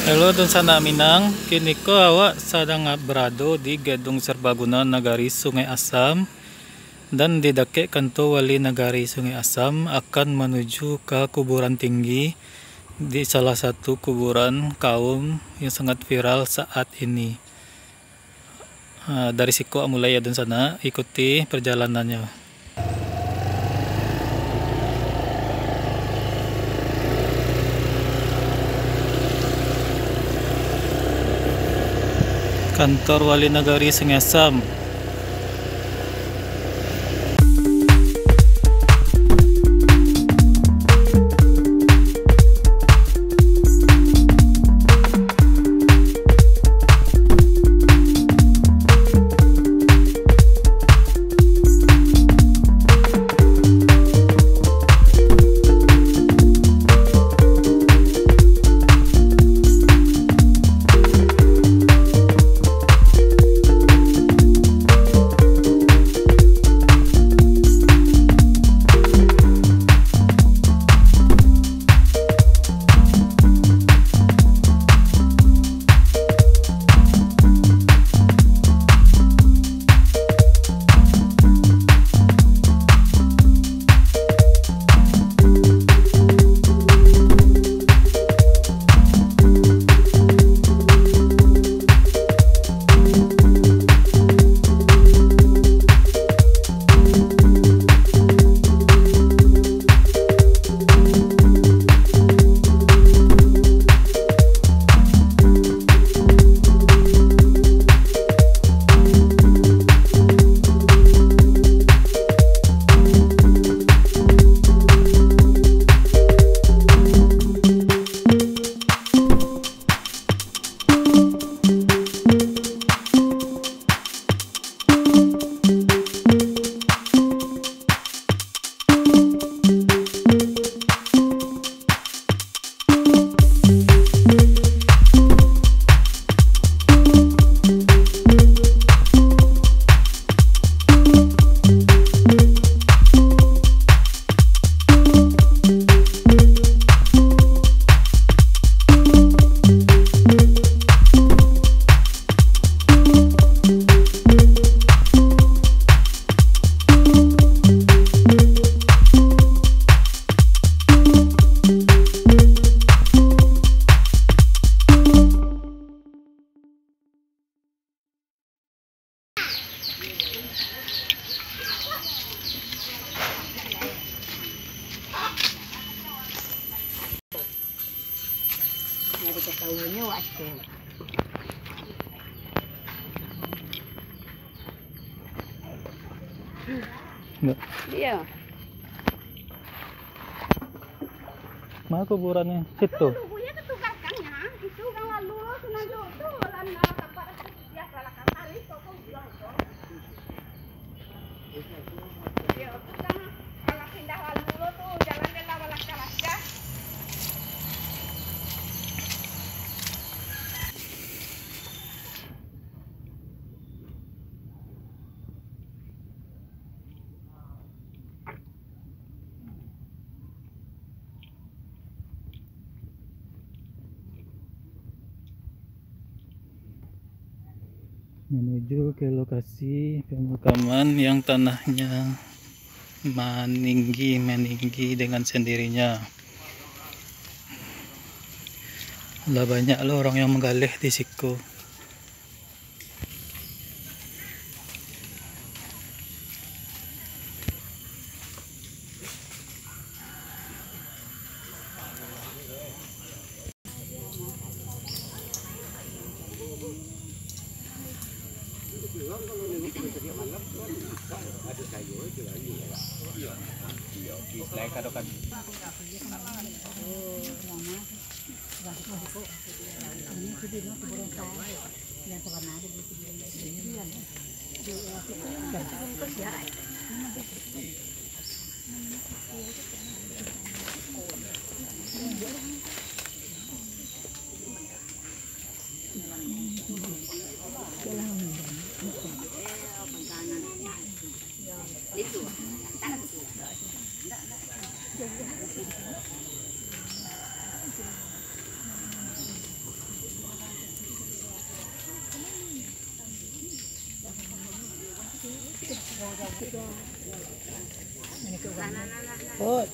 Halo dun sana Minang, kini ko awak sedang berada di Gedung Serbaguna Nagari Sungai Asam dan di dake kanto Wali Nagari Sungai Asam akan menuju ke kuburan tinggi di salah satu kuburan kaum yang sangat viral saat ini. Dari siku mulai ya dun sana, ikuti perjalanannya. Kantor Wali Nagari Sungai Asam. Nyari ketahuannya waktu. Enggak. Iya. Mana kuburannya? Situ. Tunggunya ketukarkannya. Itu kan lalu sunan itu lan kapal dia kalakan kali kok bilang itu. Iya, itu kan kalau pindah lalu tuh jalan dia lawak-lawak. Menuju ke lokasi pemakaman yang tanahnya meninggi dengan sendirinya. Lah banyak loh orang yang menggalih di situ. Oh,